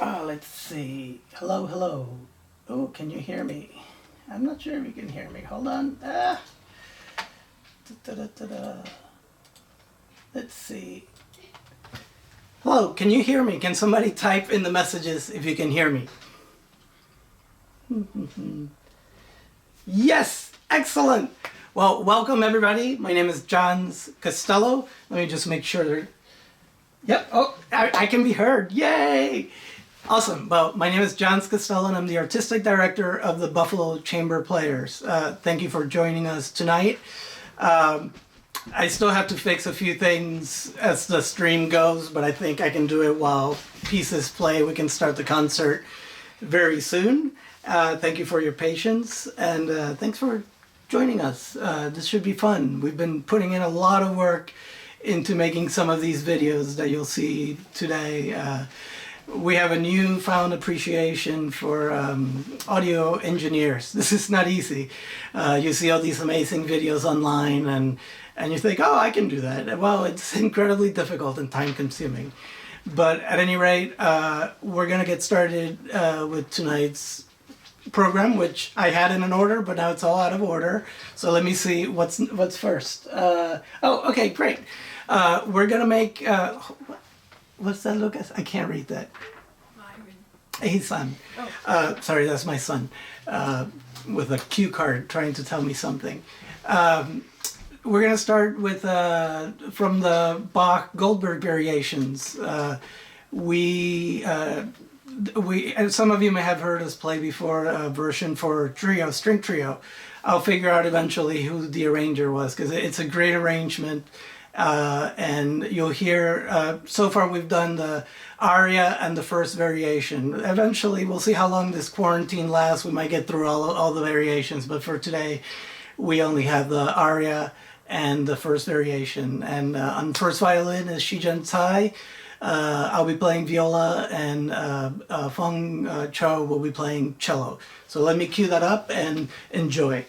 Let's see. Hello, hello. Oh, can you hear me? I'm not sure if you can hear me. Hold on. Da-da-da-da. Let's see. Hello, can you hear me? Can somebody type in the messages if you can hear me? Yes, excellent. Well, welcome everybody. My name is John Costello. Let me just make sure. Yep. Oh, I can be heard. Yay! Awesome. Well, my name is John Costello, and I'm the artistic director of the Buffalo Chamber Players. Thank you for joining us tonight. I still have to fix a few things as the stream goes, but I think I can do it while pieces play. We can start the concert very soon. Thank you for your patience, and thanks for joining us. This should be fun. We've been putting in a lot of work into making some of these videos that you'll see today. We have a newfound appreciation for audio engineers. This is not easy. You see all these amazing videos online and you think, oh, I can do that. Well, it's incredibly difficult and time consuming. But at any rate, we're gonna get started with tonight's program, which I had in an order, but now it's all out of order. So let me see what's first. Okay, great. We're gonna make, what's that, Lucas? I can't read that. Myron. Hey, son. Oh. Sorry, that's my son with a cue card trying to tell me something. We're going to start with from the Bach Goldberg variations. And some of you may have heard us play before a version for trio, string trio. I'll figure out eventually who the arranger was because it's a great arrangement. And you'll hear, so far we've done the aria and the first variation. Eventually, we'll see how long this quarantine lasts. We might get through all the variations, but for today, we only have the aria and the first variation. And on first violin is Shijen Tai. I'll be playing viola, and Feng Cho will be playing cello. So let me cue that up and enjoy.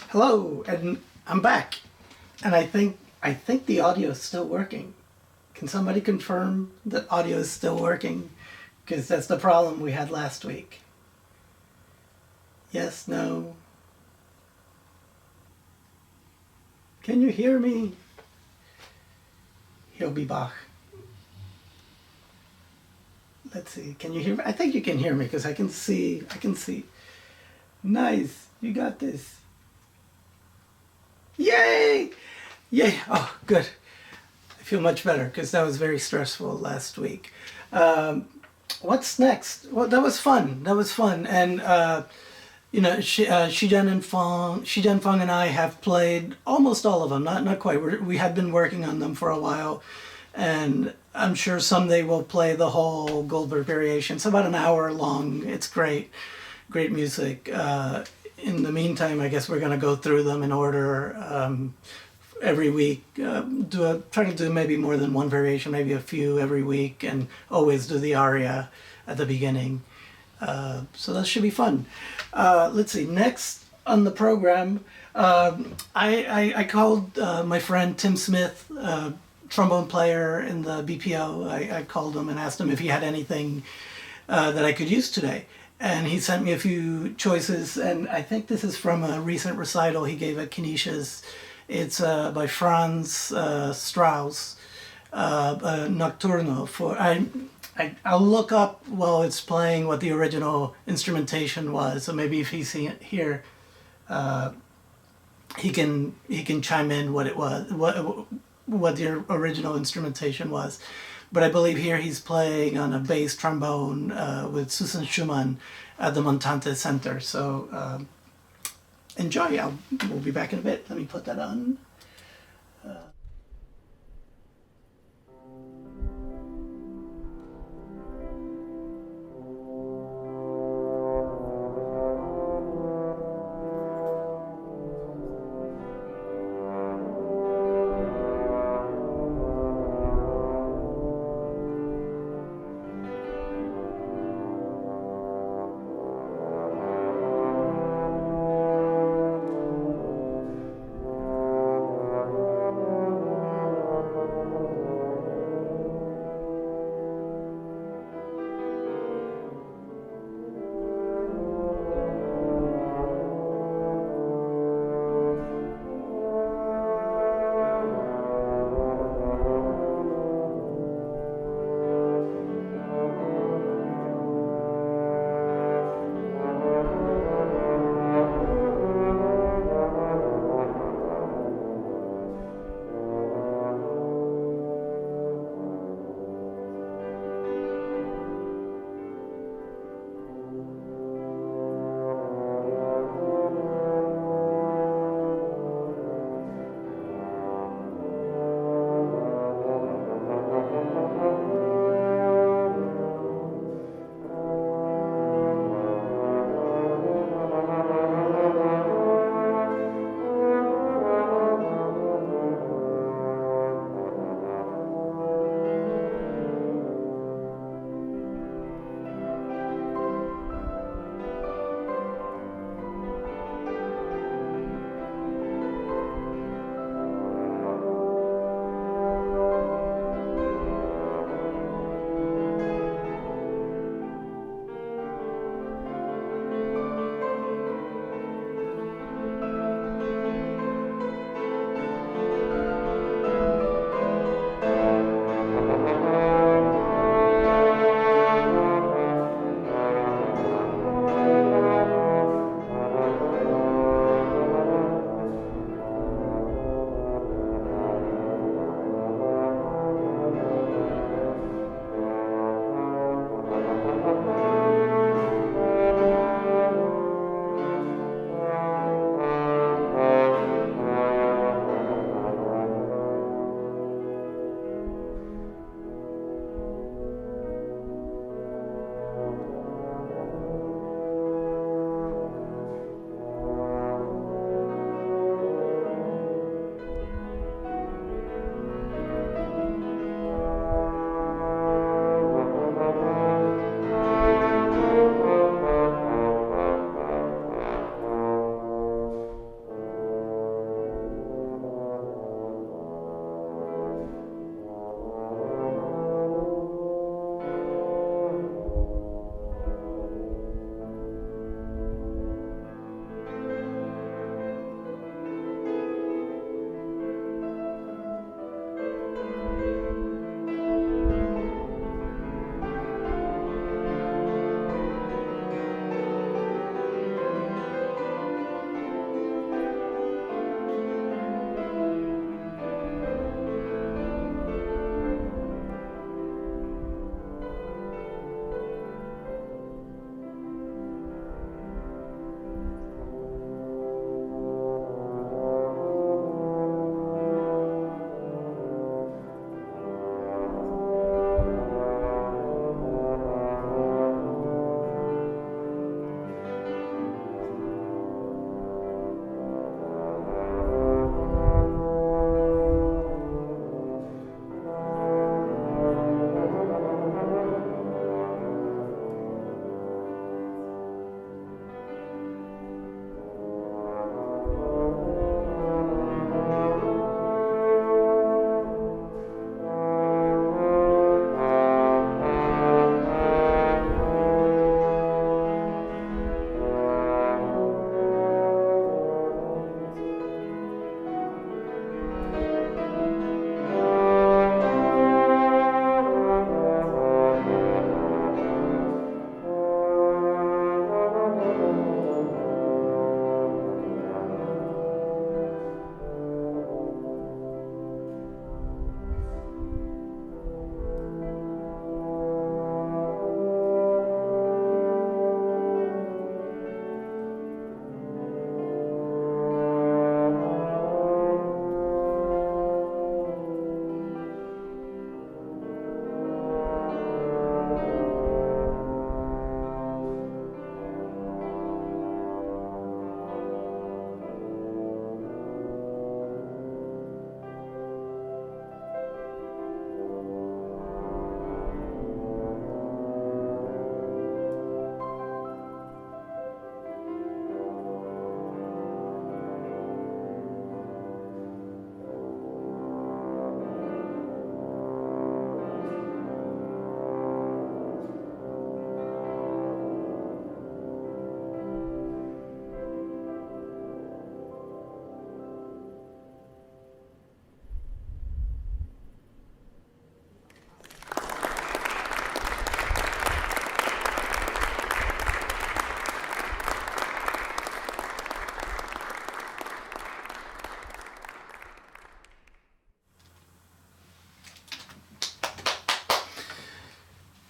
Hello, and I'm back. And I think the audio is still working. Can somebody confirm that audio is still working? Because that's the problem we had last week. Yes, no. Can you hear me? He'll be Bach. Let's see. Can you hear me? I think you can hear me because I can see. Nice. You got this. Yay! Yay! Oh, good. I feel much better because that was very stressful last week. What's next? Well, that was fun. And Shijian Feng and I have played almost all of them. Not quite. We had been working on them for a while, and I'm sure someday we'll play the whole Goldberg variation. It's about an hour long. It's great, great music. In the meantime, I guess we're going to go through them in order every week. Try to do maybe more than one variation, maybe a few every week, and always do the aria at the beginning. So that should be fun. Let's see. Next on the program, I called my friend Tim Smith, trombone player in the BPO. I called him and asked him if he had anything that I could use today. And he sent me a few choices, and I think this is from a recent recital he gave at Canisius. It's by Franz Strauss, Nocturno. I'll look up while it's playing what the original instrumentation was. So maybe if he's here, he can chime in what it was, what the original instrumentation was. But I believe here he's playing on a bass trombone with Susan Schumann at the Montante Center. So enjoy. We'll be back in a bit. Let me put that on.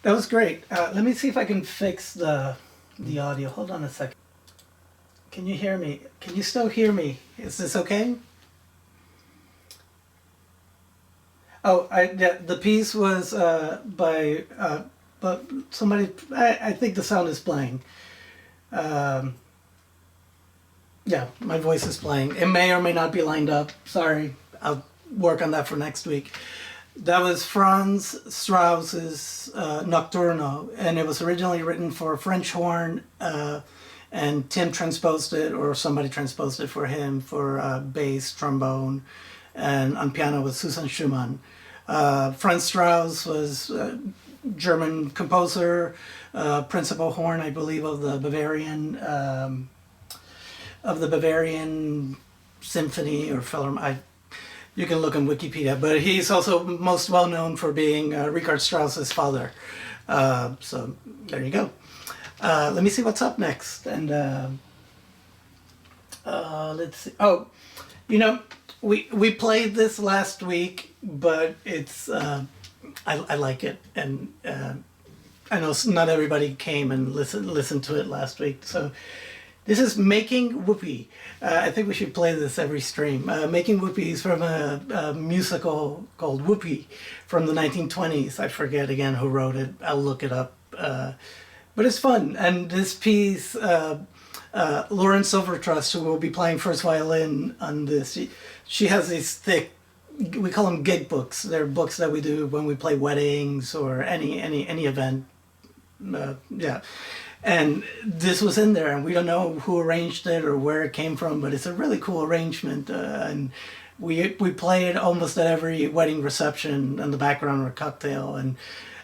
That was great. Let me see if I can fix the audio. Hold on a second. Can you hear me? Can you still hear me? Is this okay? Oh, the piece was by but somebody. I think the sound is playing. Yeah, my voice is playing. It may or may not be lined up. Sorry, I'll work on that for next week. That was Franz Strauss's Nocturno, and it was originally written for French horn, and Tim transposed it, or somebody transposed it for him, for bass, trombone, and on piano was Susan Schumann. Franz Strauss was a German composer, principal horn, I believe, of the Bavarian Symphony or Philharmonic. You can look on Wikipedia, but he's also most well known for being Richard Strauss's father. So there you go. Let me see what's up next. And let's see. Oh, you know, we played this last week, but it's I like it, and I know not everybody came and listened to it last week. So this is Making Whoopi. I think we should play this every stream. Making Whoopi is from a musical called Whoopi from the 1920s. I forget again who wrote it. I'll look it up. But it's fun. And this piece, Lauren Silvertrust, who will be playing first violin on this, she has these thick, we call them gig books. They're books that we do when we play weddings or any event. Yeah. And this was in there, and we don't know who arranged it or where it came from, but it's a really cool arrangement. And we play it almost at every wedding reception in the background or cocktail. And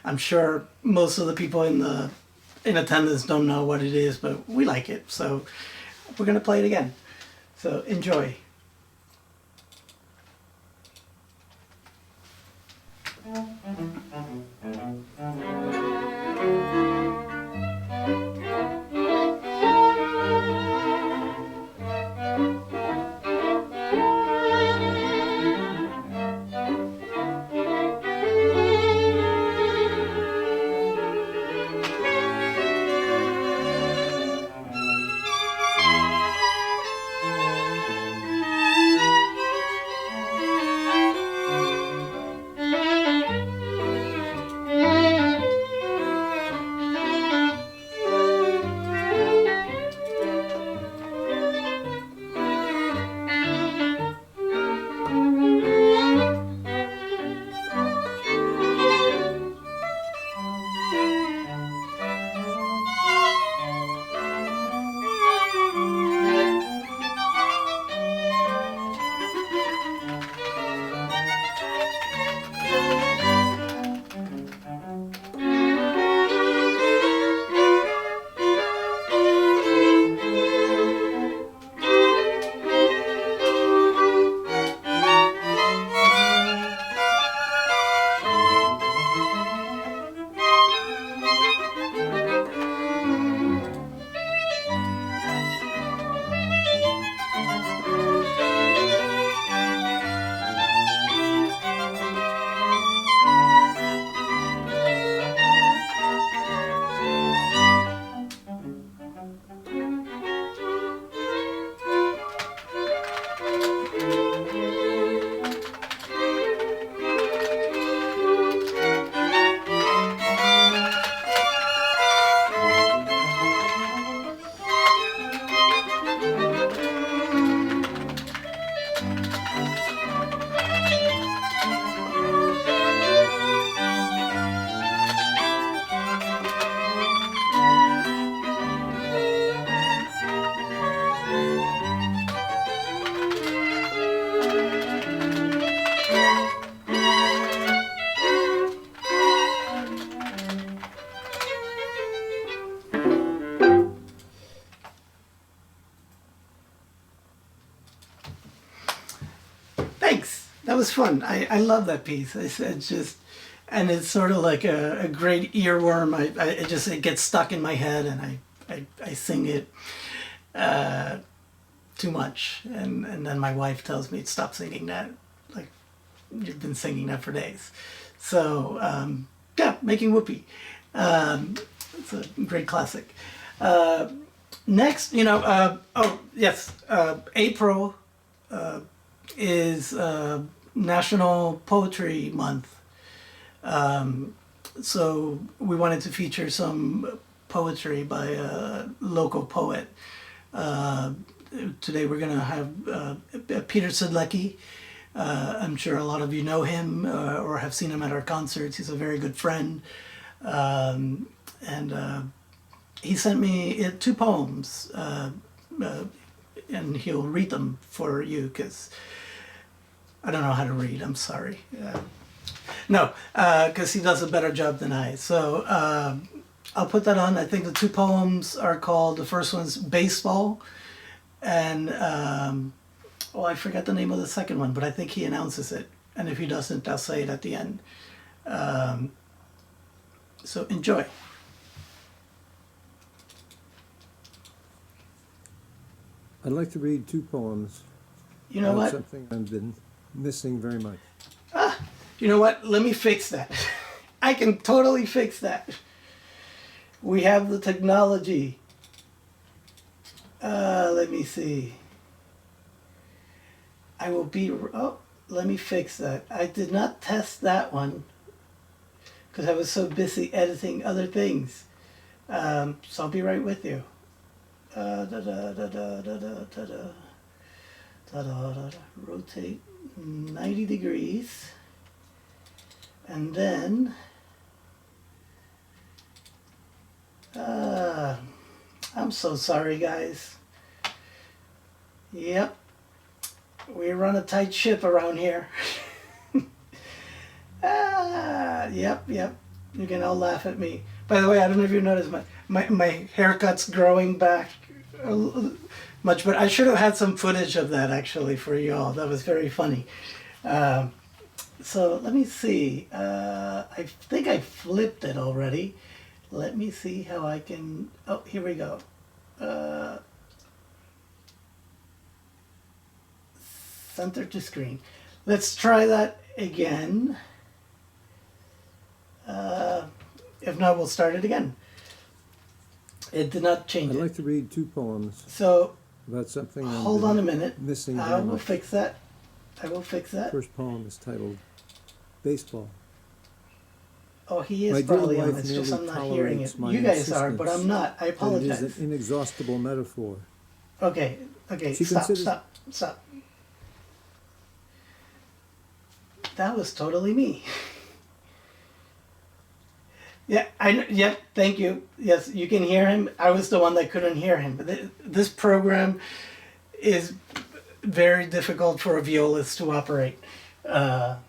I'm sure most of the people in attendance don't know what it is, but we like it. So we're going to play it again. So enjoy. Thanks. That was fun. I love that piece. It's just, and it's sort of like a great earworm. It gets stuck in my head, and I sing it too much, and then my wife tells me stop singing that. Like, you've been singing that for days. So yeah, Making Whoopi. It's a great classic. Next, oh yes, April is National Poetry Month. So we wanted to feature some poetry by a local poet. Today we're going to have Peter Sedlecki. I'm sure a lot of you know him or have seen him at our concerts. He's a very good friend. And he sent me 2 poems, and he'll read them for you because I don't know how to read. I'm sorry. No, because he does a better job than I. So I'll put that on. I think the 2 poems are called, the first one's Baseball, and I forget the name of the second one, but I think he announces it. And if he doesn't, I'll say it at the end. So enjoy. I'd like to read 2 poems. You know what? Something I've been missing very much. You know what? Let me fix that. I can totally fix that. We have the technology. Let me see. Let me fix that. I did not test that one because I was so busy editing other things. So I'll be right with you. Rotate 90 degrees. And then I'm so sorry, guys. Yep, we run a tight ship around here. Yep. You can all laugh at me. By the way, I don't know if you noticed, my haircut's growing back much, but I should have had some footage of that actually for you all. That was very funny. So let me see. I think I flipped it already. Let me see how I can. Oh, here we go. Center to screen. Let's try that again. If not, we'll start it again. It did not change. I'd like to read 2 poems. So about something hold on a minute. Missing I will fix that. I will fix that. First poem is titled Baseball. Oh, he is probably on. It's just I'm not hearing it. You guys are, but I'm not. I apologize. It is an inexhaustible metaphor. Okay. Stop. That was totally me. Yeah, Yep, thank you. Yes, you can hear him. I was the one that couldn't hear him. But this program is very difficult for a violist to operate. I'll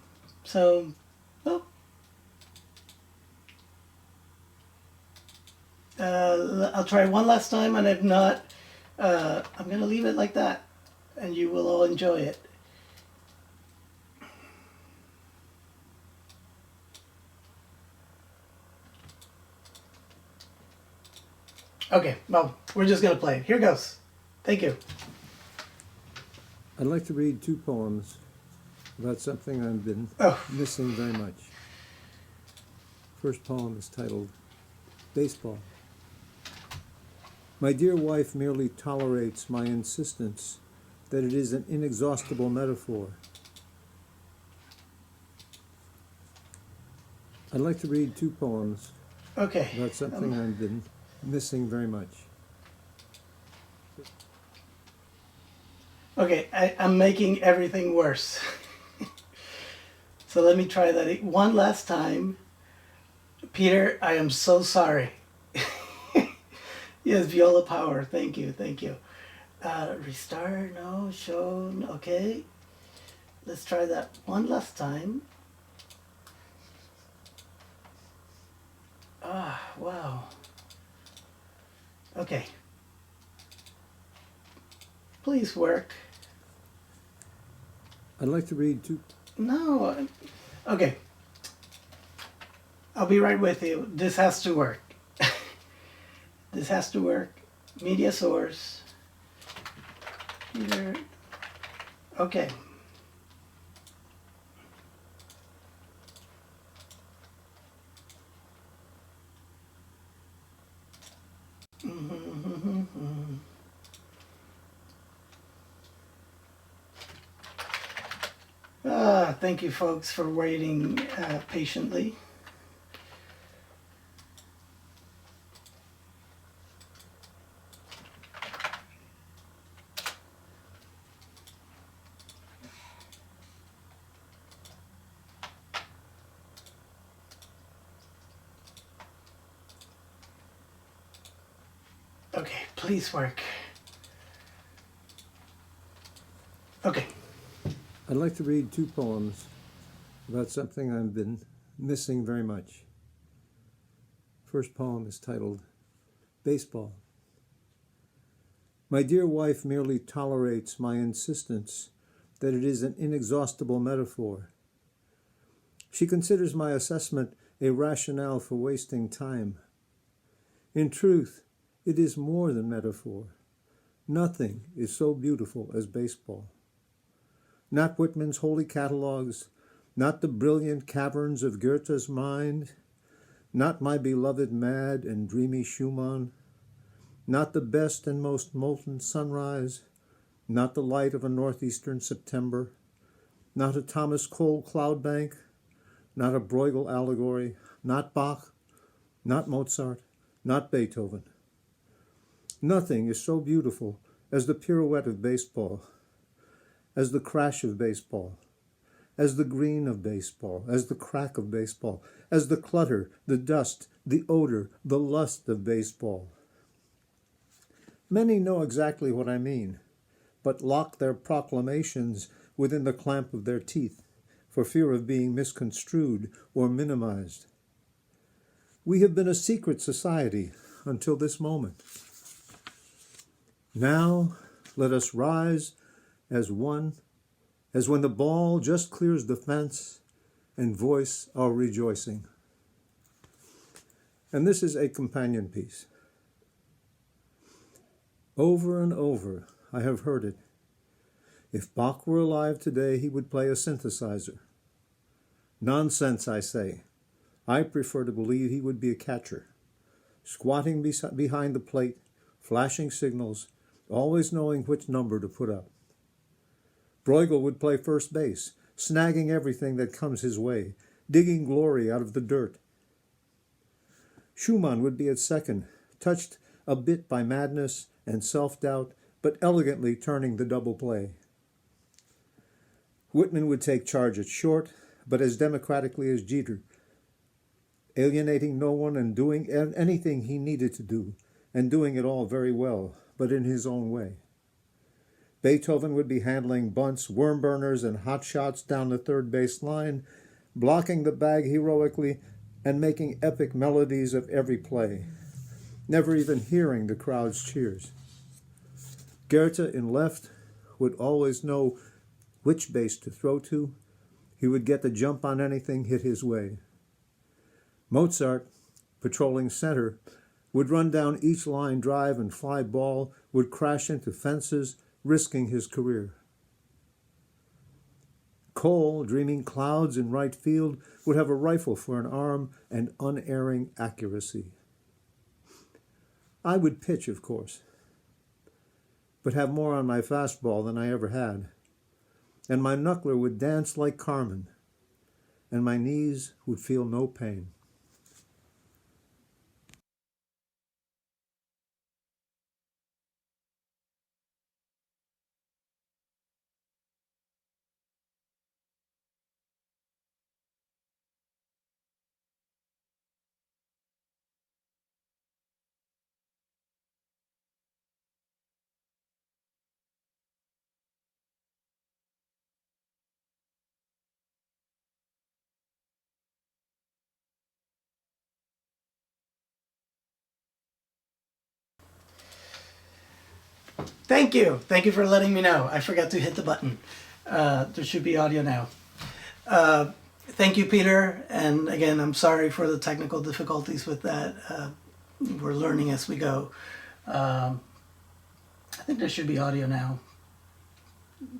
try one last time, and if not, I'm going to leave it like that, and you will all enjoy it. Okay, well, we're just going to play it. Here goes. Thank you. I'd like to read 2 poems about something I've been missing very much. First poem is titled Baseball. My dear wife merely tolerates my insistence that it is an inexhaustible metaphor. I'd like to read 2 poems about something I've been missing very much. Okay, I'm making everything worse. So let me try that one last time. Peter, I am so sorry. Yes, viola power. Thank you. Restart, no, show, okay. Let's try that one last time. Wow. Okay. Please work. I'd like to read 2. No. Okay. I'll be right with you. This has to work. This has to work. Media source. Peter. Okay. Thank you, folks, for waiting patiently. Okay, please work. Okay. I'd like to read two poems about something I've been missing very much. First poem is titled Baseball. My dear wife merely tolerates my insistence that it is an inexhaustible metaphor. She considers my assessment a rationale for wasting time. In truth, it is more than metaphor. Nothing is so beautiful as baseball. Not Whitman's holy catalogues, not the brilliant caverns of Goethe's mind, not my beloved mad and dreamy Schumann, not the best and most molten sunrise, not the light of a northeastern September, not a Thomas Cole cloudbank, not a Bruegel allegory, not Bach, not Mozart, not Beethoven. Nothing is so beautiful as the pirouette of baseball, as the crash of baseball, as the green of baseball, as the crack of baseball, as the clutter, the dust, the odor, the lust of baseball. Many know exactly what I mean, but lock their proclamations within the clamp of their teeth for fear of being misconstrued or minimized. We have been a secret society until this moment. Now let us rise as one, as when the ball just clears the fence, and voice our rejoicing. And this is a companion piece. Over and over I have heard it. If Bach were alive today, he would play a synthesizer. Nonsense, I say. I prefer to believe he would be a catcher, squatting behind the plate, flashing signals, always knowing which number to put up. Bruegel would play first base, snagging everything that comes his way, digging glory out of the dirt. Schumann would be at second, touched a bit by madness and self-doubt, but elegantly turning the double play. Whitman would take charge at short, but as democratically as Jeter, alienating no one and doing anything he needed to do, and doing it all very well, but in his own way. Beethoven would be handling bunts, worm burners, and hot shots down the third base line, blocking the bag heroically and making epic melodies of every play, never even hearing the crowd's cheers. Goethe in left would always know which base to throw to. He would get the jump on anything hit his way. Mozart, patrolling center, would run down each line drive and fly ball, would crash into fences, risking his career. Cole, dreaming clouds in right field, would have a rifle for an arm and unerring accuracy. I would pitch, of course, but have more on my fastball than I ever had, and my knuckler would dance like Carmen, and my knees would feel no pain. Thank you. Thank you for letting me know. I forgot to hit the button. There should be audio now. Thank you, Peter. And again, I'm sorry for the technical difficulties with that. We're learning as we go. I think there should be audio now.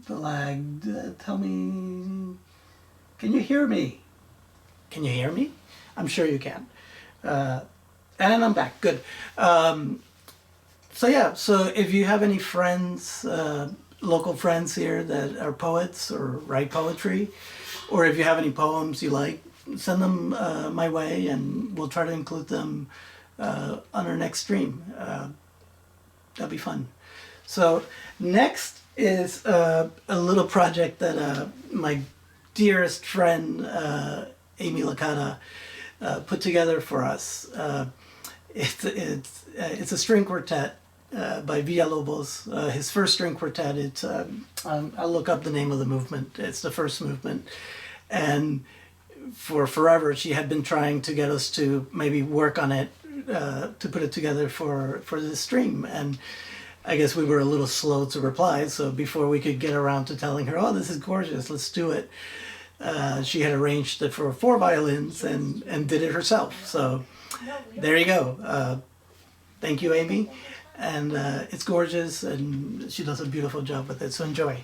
The lag. Tell me. Can you hear me? Can you hear me? I'm sure you can. And I'm back. Good. So yeah, so if you have any friends, local friends here that are poets or write poetry, or if you have any poems you like, send them my way, and we'll try to include them on our next stream. That'll be fun. So next is a little project that my dearest friend Amy Licata put together for us. It's a string quartet by Villa-Lobos. His first string quartet. It's I'll look up the name of the movement. It's the first movement, and for forever she had been trying to get us to maybe work on it to put it together for this stream. And I guess we were a little slow to reply. So before we could get around to telling her, "Oh, this is gorgeous, let's do it," she had arranged it for 4 violins and did it herself. So there you go. Thank you, Amy. And it's gorgeous, and she does a beautiful job with it. So enjoy.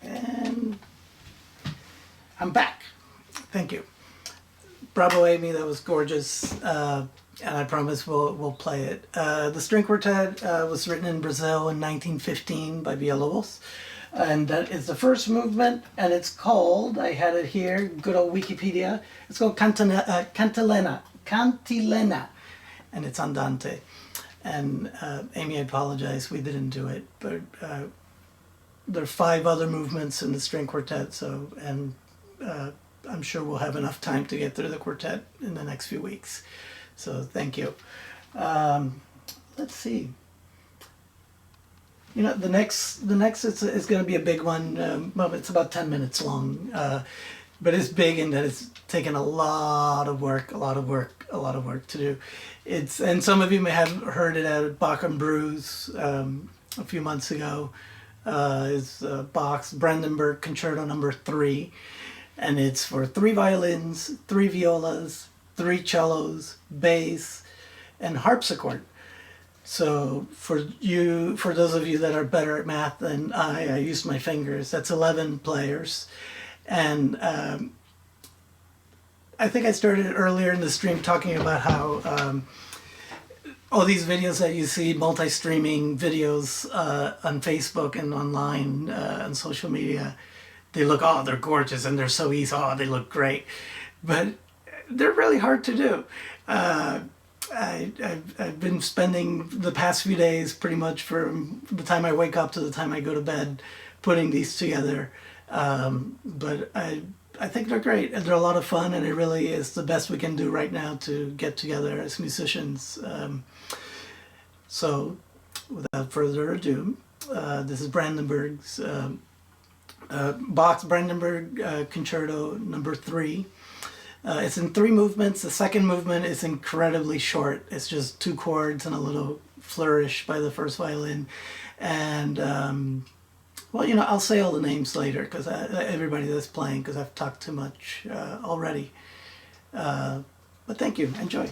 And I'm back. Thank you. Bravo, Amy. That was gorgeous. And I promise we'll play it. The string quartet was written in Brazil in 1915 by Villa-Lobos. And that is the first movement, and it's called, I had it here, good old Wikipedia, it's called Cantilena, and it's Andante. And Amy, I apologize, we didn't do it, but there are 5 other movements in the string quartet, so, and I'm sure we'll have enough time to get through the quartet in the next few weeks. So thank you. Let's see. You know, the next is going to be a big one. Well, it's about 10 minutes long, but it's big in that it's taken a lot of work to do. And some of you may have heard it at Bach and Brews a few months ago. It's Bach's Brandenburg Concerto Number 3, and it's for 3 violins, 3 violas, 3 cellos, bass, and harpsichord. So for those of you that are better at math than I use my fingers. That's 11 players, and I think I started earlier in the stream talking about how all these videos that you see, multi-streaming videos on Facebook and online on social media, they look, oh, they're gorgeous and they're so easy, oh, they look great, but they're really hard to do. I've been spending the past few days pretty much from the time I wake up to the time I go to bed putting these together. But I think they're great, and they're a lot of fun, and it really is the best we can do right now to get together as musicians. So without further ado, this is Brandenburg's Bach's Brandenburg Concerto number 3. It's in 3 movements. The second movement is incredibly short. It's just 2 chords and a little flourish by the first violin. And, well, I'll say all the names later, because everybody that's playing, because I've talked too much already. But thank you. Enjoy.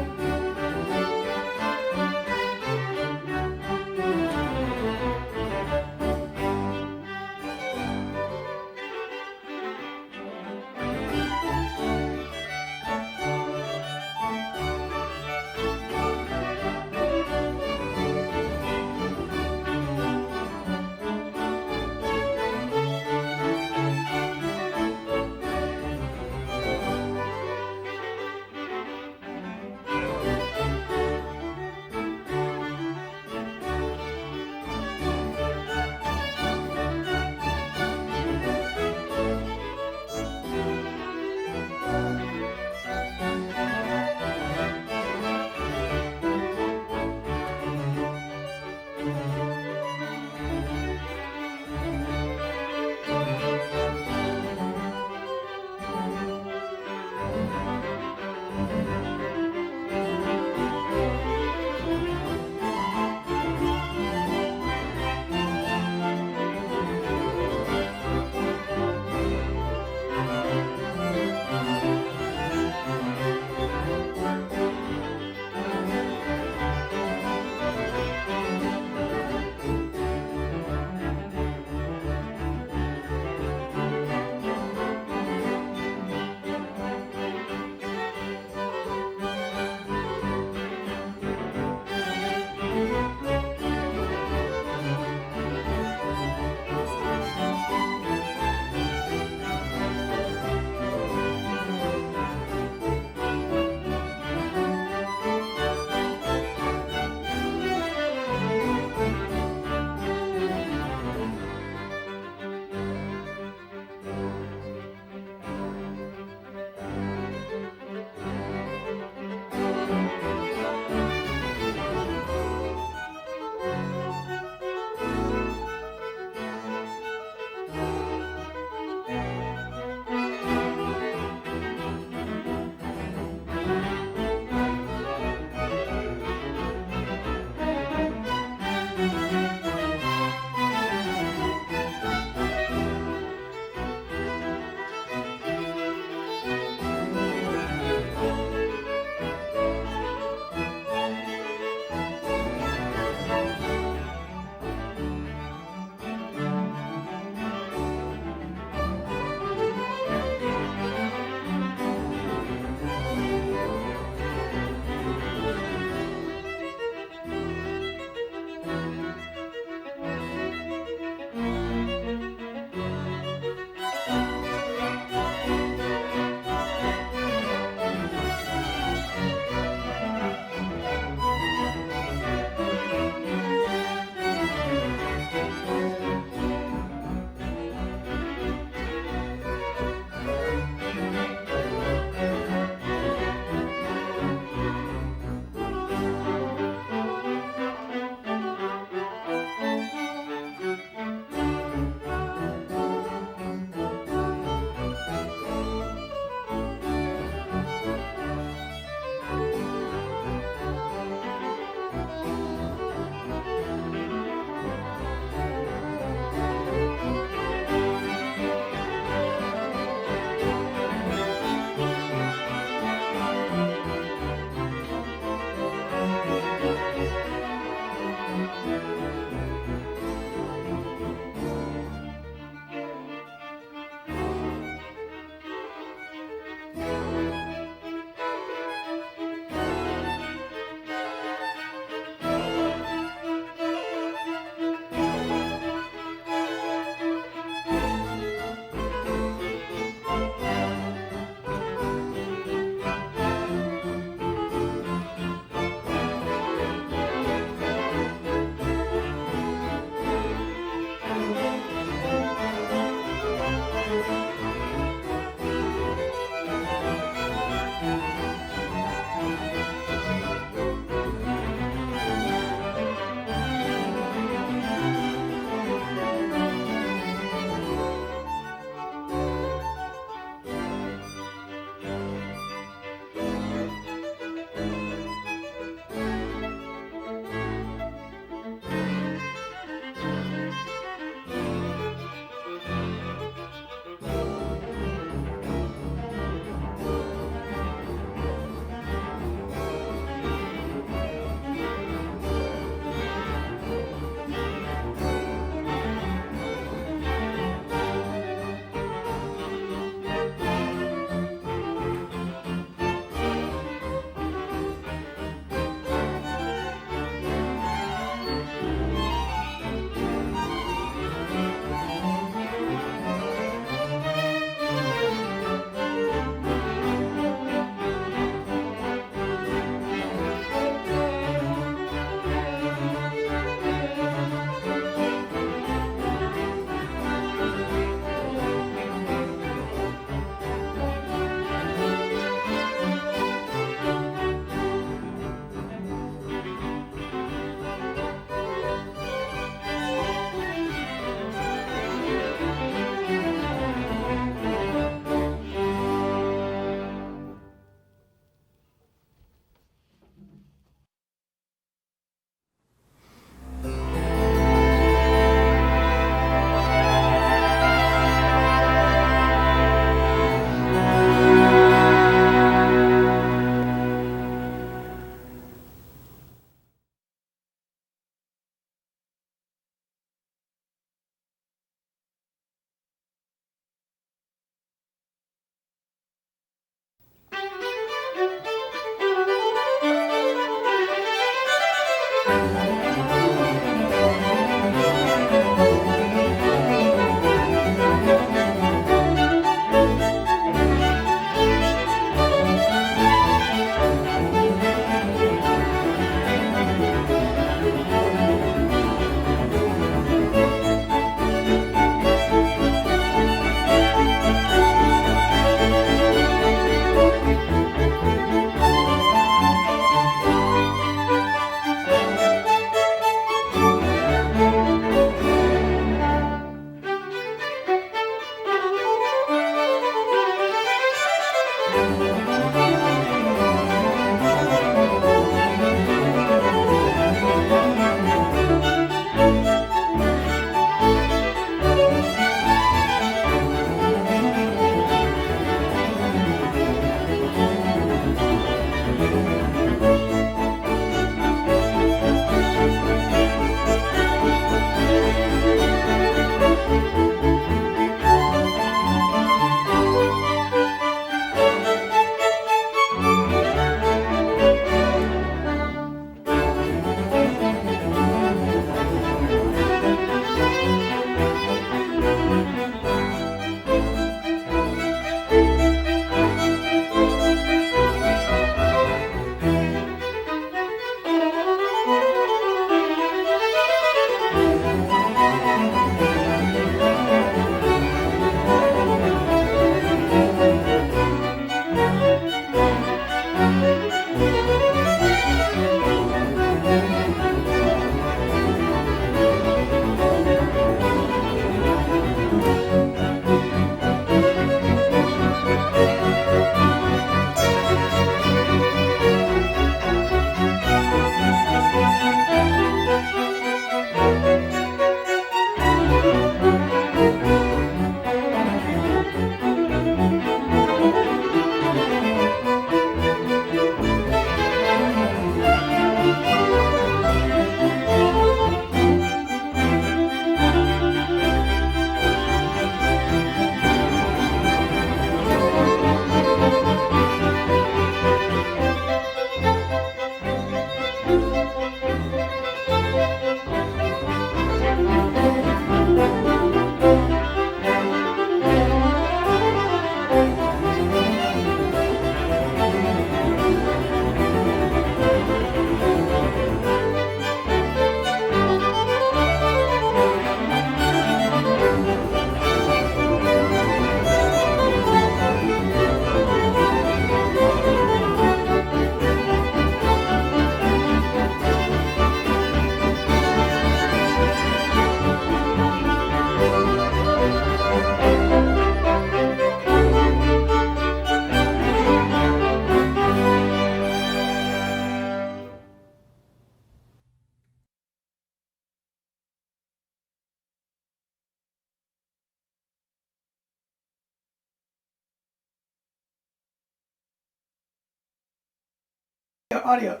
audio.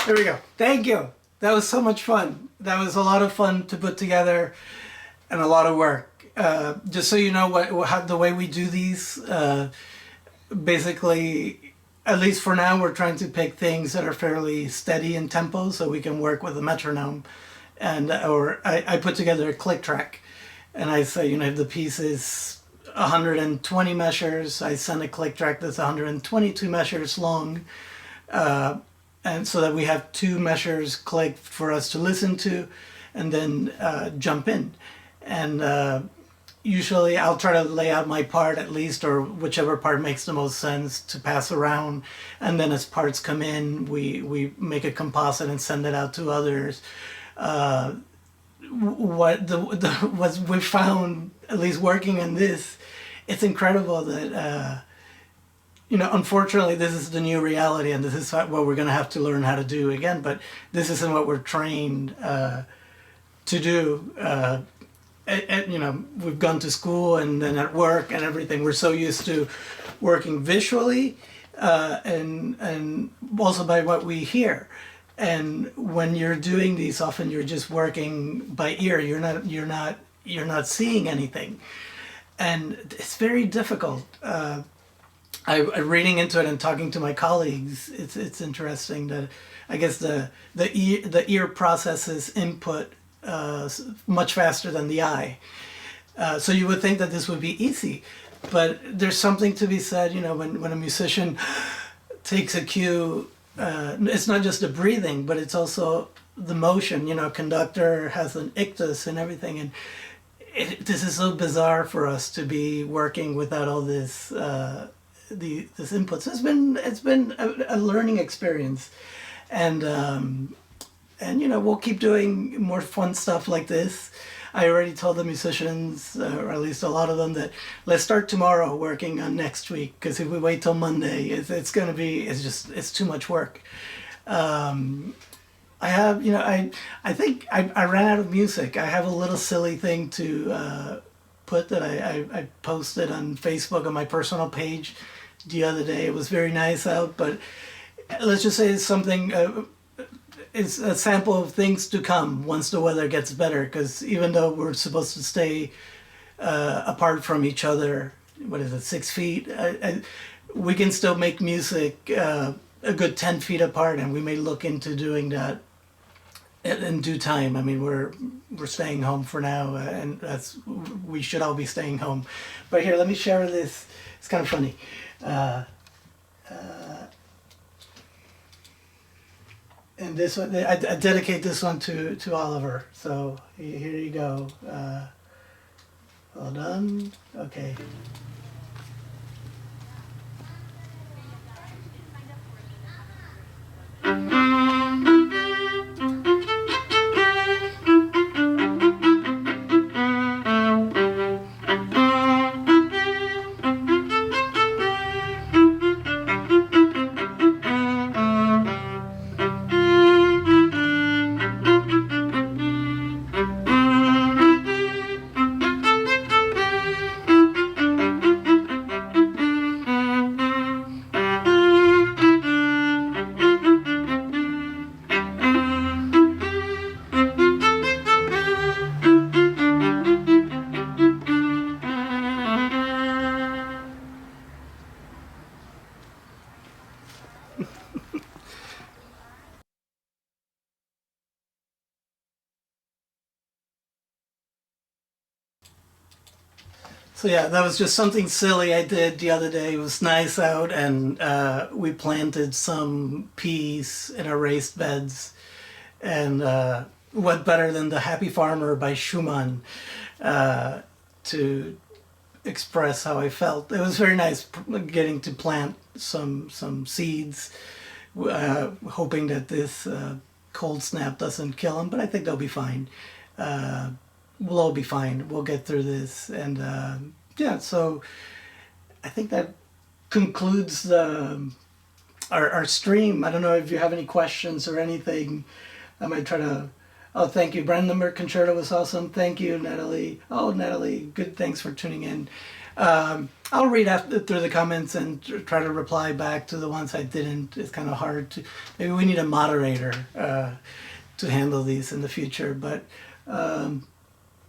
There we go. Thank you. That was so much fun. That was a lot of fun to put together and a lot of work. Just so you know how the way we do these, basically, at least for now, we're trying to pick things that are fairly steady in tempo so we can work with a metronome. Or I put together a click track and I say, if the piece is 120 measures, I send a click track that's 122 measures long. And so that we have 2 measures clicked for us to listen to and then jump in. And usually I'll try to lay out my part at least, or whichever part makes the most sense to pass around. And then as parts come in, we make a composite and send it out to others. What we found, at least working on this, it's incredible that unfortunately, this is the new reality, and this is what we're going to have to learn how to do again. But this isn't what we're trained to do. We've gone to school and then at work and everything. We're so used to working visually, and also by what we hear. And when you're doing these, often you're just working by ear. You're not seeing anything, and it's very difficult. I'm reading into it and talking to my colleagues. It's interesting that I guess the ear processes input much faster than the eye. So you would think that this would be easy, but there's something to be said. When a musician takes a cue, it's not just the breathing, but it's also the motion. A conductor has an ictus and everything, and this is so bizarre for us to be working without all this. This inputs. It's been a learning experience, and we'll keep doing more fun stuff like this. I already told the musicians, or at least a lot of them, that let's start tomorrow working on next week, because if we wait till Monday, it's too much work. I have I think I ran out of music. I have a little silly thing to put that I posted on Facebook on my personal page the other day. It was very nice out, but let's just say it's something, it's a sample of things to come once the weather gets better, because even though we're supposed to stay apart from each other, 6 feet, we can still make music a good 10 feet apart, and we may look into doing that in due time. I mean, we're staying home for now, and we should all be staying home. But here, let me share this. It's kind of funny. And this one, I dedicate this one to Oliver. So here you go. Hold on. Okay. So yeah, that was just something silly I did the other day. It was nice out, and we planted some peas in our raised beds. And what better than the Happy Farmer by Schumann to express how I felt. It was very nice getting to plant some seeds, hoping that this cold snap doesn't kill them, but I think they'll be fine. We'll all be fine. We'll get through this. And yeah, so I think that concludes our stream. I don't know if you have any questions or anything. I might try to... Oh, thank you. Brandenburg Concerto was awesome. Thank you, Natalie. Oh, Natalie, good. Thanks for tuning in. I'll read through the comments and try to reply back to the ones I didn't. It's kind of hard to. Maybe we need a moderator to handle these in the future. But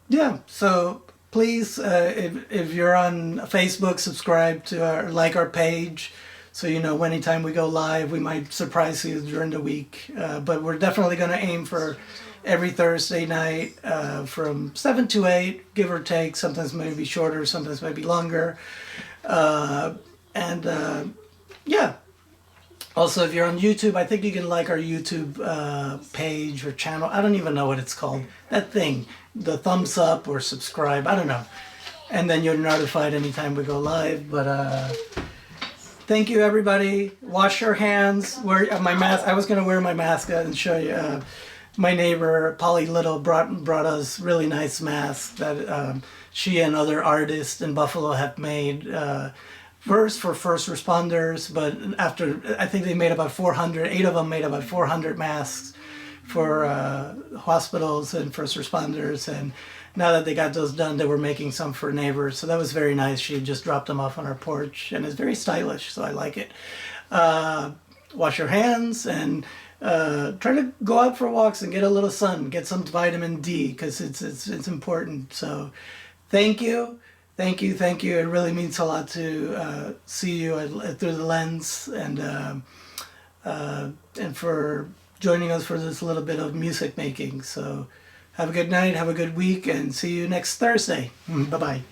yeah, so please, if you're on Facebook, subscribe to like our page, so you know anytime we go live. We might surprise you during the week, but we're definitely going to aim for every Thursday night from 7 to 8, give or take. Sometimes maybe shorter, sometimes maybe longer. Yeah. Also, if you're on YouTube, I think you can like our YouTube page or channel. I don't even know what it's called. That thing, the thumbs up or subscribe. I don't know. And then you're notified anytime we go live. But thank you, everybody. Wash your hands. Wear my mask. I was gonna wear my mask and show you. My neighbor Polly Little brought us really nice masks that she and other artists in Buffalo have made. First for first responders, but after I think they made about 400. 8 of them made about 400 masks for hospitals and first responders. And now that they got those done, they were making some for neighbors. So that was very nice. She just dropped them off on our porch, and it's very stylish. So I like it. Wash your hands and try to go out for walks and get a little sun. Get some vitamin D because it's important. So thank you. Thank you. It really means a lot to see you through the lens, and for joining us for this little bit of music making. So have a good night, have a good week, and see you next Thursday. Bye-bye.